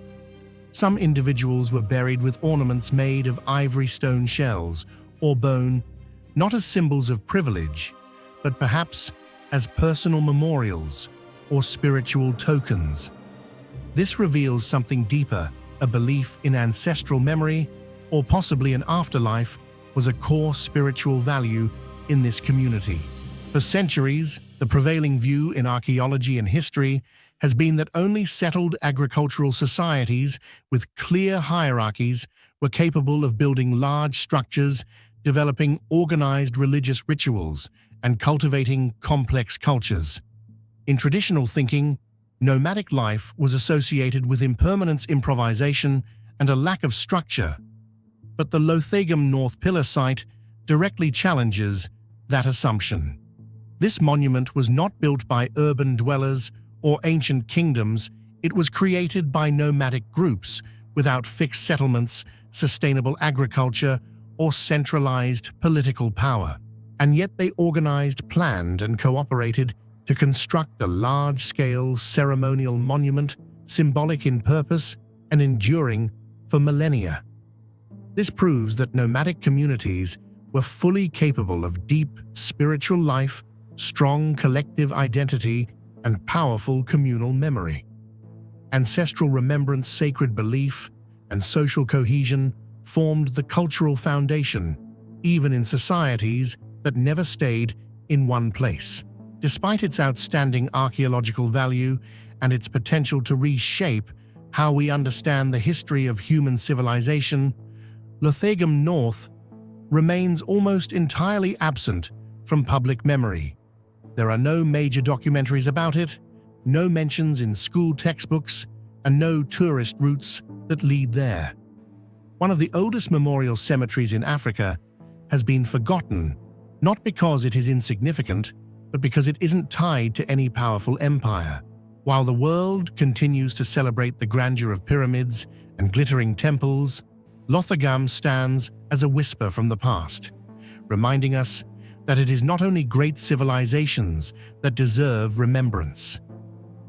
Some individuals were buried with ornaments made of ivory, stone shells, or bone, not as symbols of privilege, but perhaps as personal memorials or spiritual tokens. This reveals something deeper. A belief in ancestral memory, or possibly an afterlife, was a core spiritual value in this community. For centuries, the prevailing view in archaeology and history has been that only settled agricultural societies with clear hierarchies were capable of building large structures, developing organized religious rituals, and cultivating complex cultures. In traditional thinking, nomadic life was associated with impermanence, improvisation, and a lack of structure. But the Lothagam North Pillar site directly challenges that assumption. This monument was not built by urban dwellers or ancient kingdoms. It was created by nomadic groups without fixed settlements, sustainable agriculture, or centralized political power. And yet they organized, planned, and cooperated to construct a large-scale ceremonial monument, symbolic in purpose and enduring for millennia. This proves that nomadic communities were fully capable of deep spiritual life, strong collective identity, and powerful communal memory. Ancestral remembrance, sacred belief, and social cohesion formed the cultural foundation, even in societies that never stayed in one place. Despite its outstanding archaeological value and its potential to reshape how we understand the history of human civilization, Lothagam North remains almost entirely absent from public memory. There are no major documentaries about it, no mentions in school textbooks, and no tourist routes that lead there. One of the oldest memorial cemeteries in Africa has been forgotten, not because it is insignificant, but because it isn't tied to any powerful empire. While the world continues to celebrate the grandeur of pyramids and glittering temples, Lothagam stands as a whisper from the past, reminding us that it is not only great civilizations that deserve remembrance.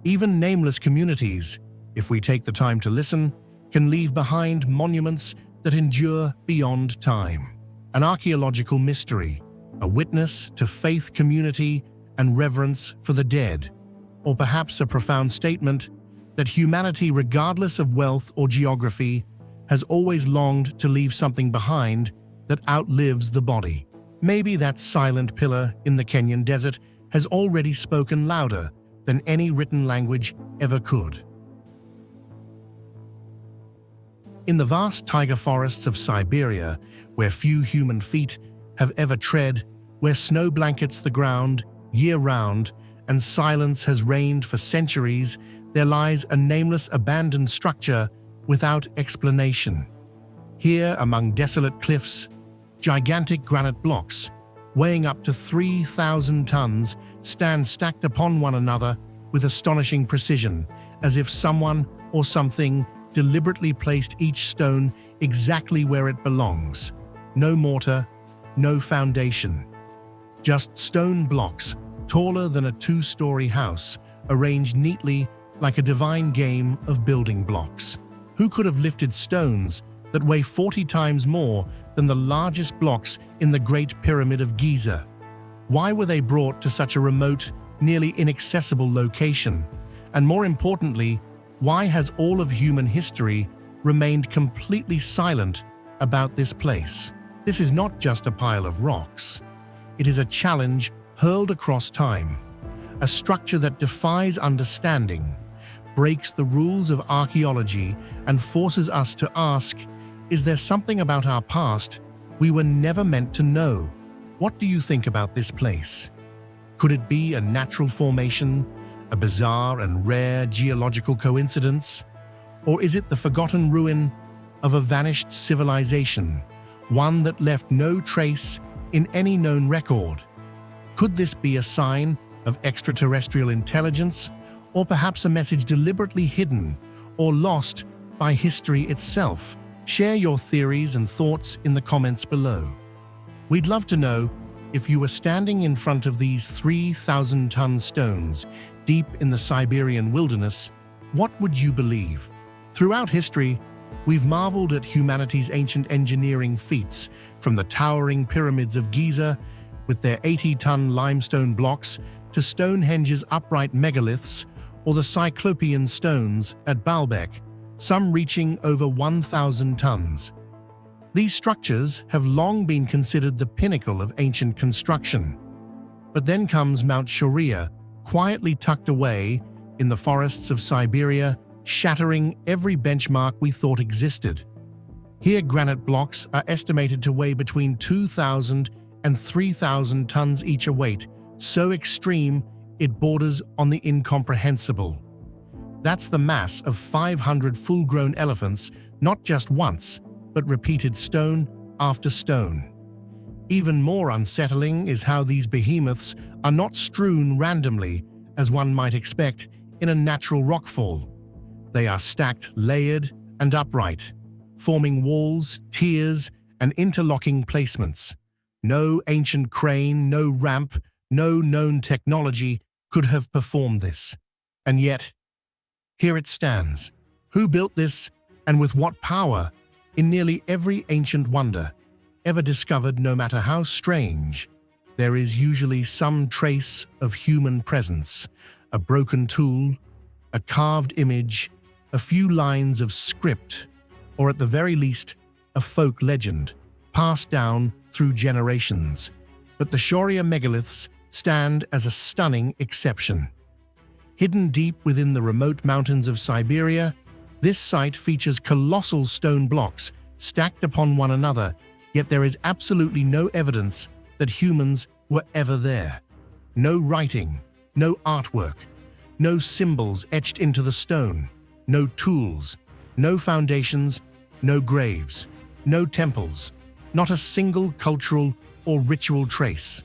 Even nameless communities, if we take the time to listen, can leave behind monuments that endure beyond time. An archaeological mystery, a witness to faith, community, and reverence for the dead, or perhaps a profound statement that humanity, regardless of wealth or geography, has always longed to leave something behind that outlives the body. Maybe that silent pillar in the Kenyan desert has already spoken louder than any written language ever could. In the vast taiga forests of Siberia, where few human feet have ever tread, where snow blankets the ground year-round and silence has reigned for centuries, there lies a nameless, abandoned structure without explanation. Here, among desolate cliffs, gigantic granite blocks, weighing up to 3,000 tons, stand stacked upon one another with astonishing precision, as if someone or something deliberately placed each stone exactly where it belongs. No mortar, no foundation. Just stone blocks, taller than a two-story house, arranged neatly like a divine game of building blocks. Who could have lifted stones that weigh 40 times more than the largest blocks in the Great Pyramid of Giza? Why were they brought to such a remote, nearly inaccessible location? And more importantly, why has all of human history remained completely silent about this place? This is not just a pile of rocks. It is a challenge hurled across time, a structure that defies understanding, breaks the rules of archaeology and forces us to ask, is there something about our past we were never meant to know? What do you think about this place? Could it be a natural formation, a bizarre and rare geological coincidence? Or is it the forgotten ruin of a vanished civilization, one that left no trace in any known record? Could this be a sign of extraterrestrial intelligence, or perhaps a message deliberately hidden or lost by history itself? Share your theories and thoughts in the comments below. We'd love to know, if you were standing in front of these 3,000-ton stones deep in the Siberian wilderness, what would you believe? Throughout history, we've marveled at humanity's ancient engineering feats, from the towering pyramids of Giza with their 80-ton limestone blocks to Stonehenge's upright megaliths, or the Cyclopean stones at Baalbek, some reaching over 1,000 tons. These structures have long been considered the pinnacle of ancient construction. But then comes Mount Shoria, quietly tucked away in the forests of Siberia, shattering every benchmark we thought existed. Here, granite blocks are estimated to weigh between 2,000 and 3,000 tons each a weight, so extreme it borders on the incomprehensible. That's the mass of 500 full-grown elephants, not just once, but repeated stone after stone. Even more unsettling is how these behemoths are not strewn randomly, as one might expect in a natural rockfall. They are stacked, layered, and upright, forming walls, tiers, and interlocking placements. No ancient crane, no ramp, no known technology could have performed this. And yet, here it stands. Who built this, and with what power? In nearly every ancient wonder ever discovered, no matter how strange, there is usually some trace of human presence, a broken tool, a carved image, a few lines of script, or at the very least, a folk legend, passed down through generations. But the Shoria megaliths stand as a stunning exception. Hidden deep within the remote mountains of Siberia, this site features colossal stone blocks stacked upon one another, yet there is absolutely no evidence that humans were ever there. No writing, no artwork, no symbols etched into the stone, no tools, no foundations, no graves, no temples, not a single cultural or ritual trace.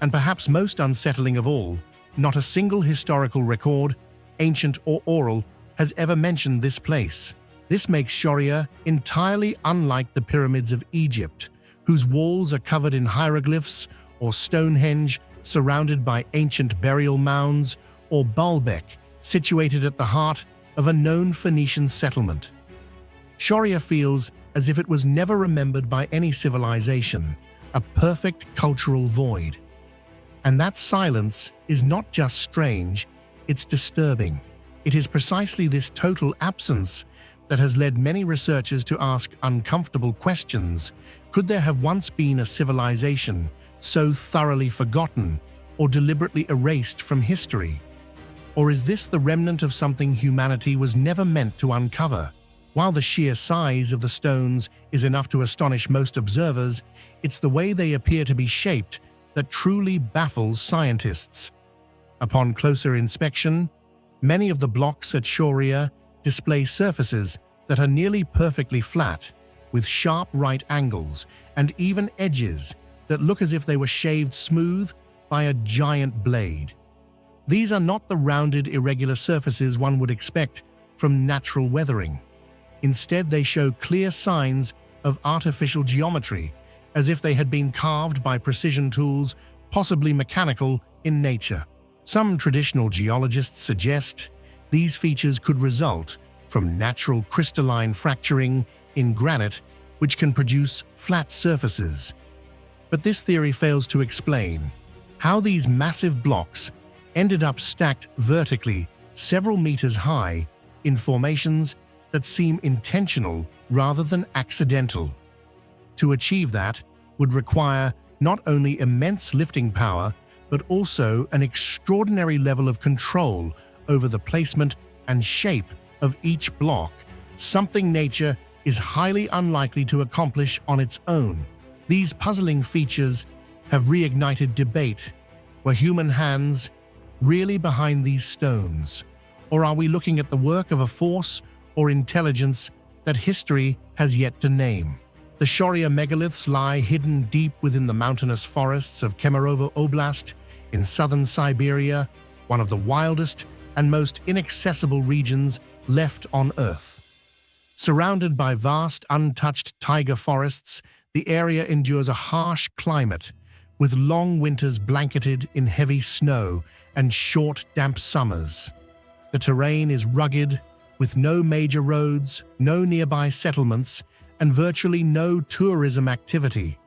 And perhaps most unsettling of all, not a single historical record, ancient or oral, has ever mentioned this place. This makes Shoria entirely unlike the pyramids of Egypt, whose walls are covered in hieroglyphs, or Stonehenge, surrounded by ancient burial mounds, or Baalbek, situated at the heart of a known Phoenician settlement. Shoria feels as if it was never remembered by any civilization, a perfect cultural void. And that silence is not just strange, it's disturbing. It is precisely this total absence that has led many researchers to ask uncomfortable questions. Could there have once been a civilization so thoroughly forgotten or deliberately erased from history? Or is this the remnant of something humanity was never meant to uncover? While the sheer size of the stones is enough to astonish most observers, it's the way they appear to be shaped that truly baffles scientists. Upon closer inspection, many of the blocks at Shoria display surfaces that are nearly perfectly flat, with sharp right angles and even edges that look as if they were shaved smooth by a giant blade. These are not the rounded, irregular surfaces one would expect from natural weathering. Instead, they show clear signs of artificial geometry, as if they had been carved by precision tools, possibly mechanical in nature. Some traditional geologists suggest these features could result from natural crystalline fracturing in granite, which can produce flat surfaces. But this theory fails to explain how these massive blocks ended up stacked vertically several meters high in formations that seem intentional rather than accidental. To achieve that would require not only immense lifting power, but also an extraordinary level of control over the placement and shape of each block, something nature is highly unlikely to accomplish on its own. These puzzling features have reignited debate. Were human hands really behind these stones? Or are we looking at the work of a force or intelligence that history has yet to name? The Shaurya megaliths lie hidden deep within the mountainous forests of Kemerovo Oblast in southern Siberia, one of the wildest and most inaccessible regions left on Earth. Surrounded by vast, untouched taiga forests, the area endures a harsh climate, with long winters blanketed in heavy snow and short, damp summers. The terrain is rugged, with no major roads, no nearby settlements, and virtually no tourism activity.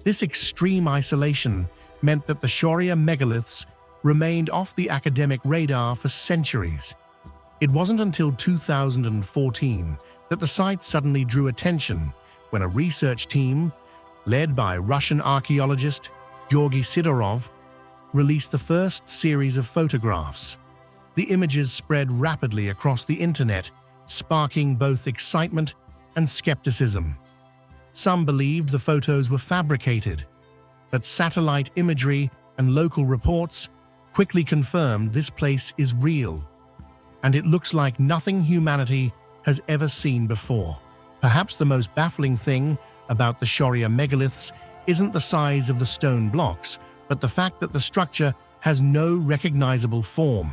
This extreme isolation meant that the Shaurya megaliths remained off the academic radar for centuries. It wasn't until 2014 that the site suddenly drew attention when a research team, led by Russian archaeologist Georgy Sidorov, released the first series of photographs. The images spread rapidly across the internet, sparking both excitement and skepticism. Some believed the photos were fabricated, but satellite imagery and local reports quickly confirmed this place is real, and it looks like nothing humanity has ever seen before. Perhaps the most baffling thing about the Shaurya megaliths isn't the size of the stone blocks, but the fact that the structure has no recognizable form.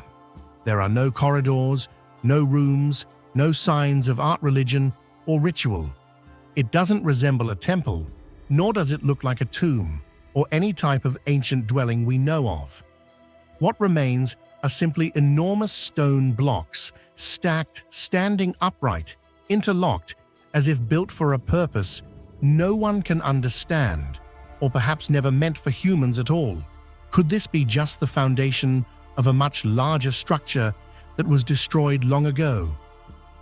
There are no corridors, no rooms, no signs of art, religion, or ritual. It doesn't resemble a temple, nor does it look like a tomb or any type of ancient dwelling we know of. What remains are simply enormous stone blocks, stacked, standing upright, interlocked, as if built for a purpose no one can understand, or perhaps never meant for humans at all. Could this be just the foundation of a much larger structure that was destroyed long ago?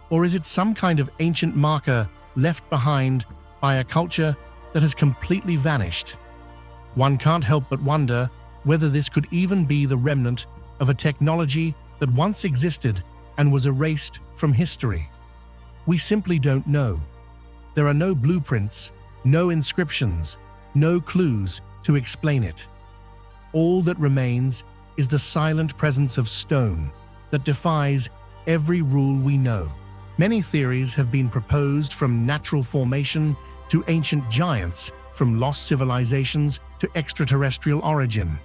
Or is it some kind of ancient marker left behind by a culture that has completely vanished? One can't help but wonder whether this could even be the remnant of a technology that once existed and was erased from history. We simply don't know. There are no blueprints, no inscriptions, no clues to explain it. All that remains is the silent presence of stone that defies every rule we know. Many theories have been proposed, from natural formation to ancient giants, from lost civilizations to extraterrestrial origin.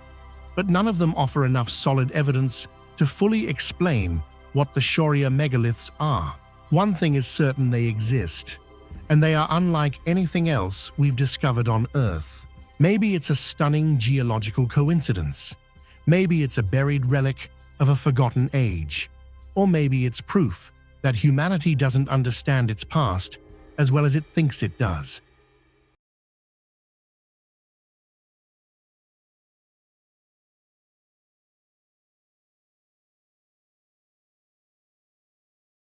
But none of them offer enough solid evidence to fully explain what the Shaurya megaliths are. One thing is certain: they exist, and they are unlike anything else we've discovered on Earth. Maybe it's a stunning geological coincidence. Maybe it's a buried relic of a forgotten age. Or maybe it's proof that humanity doesn't understand its past as well as it thinks it does.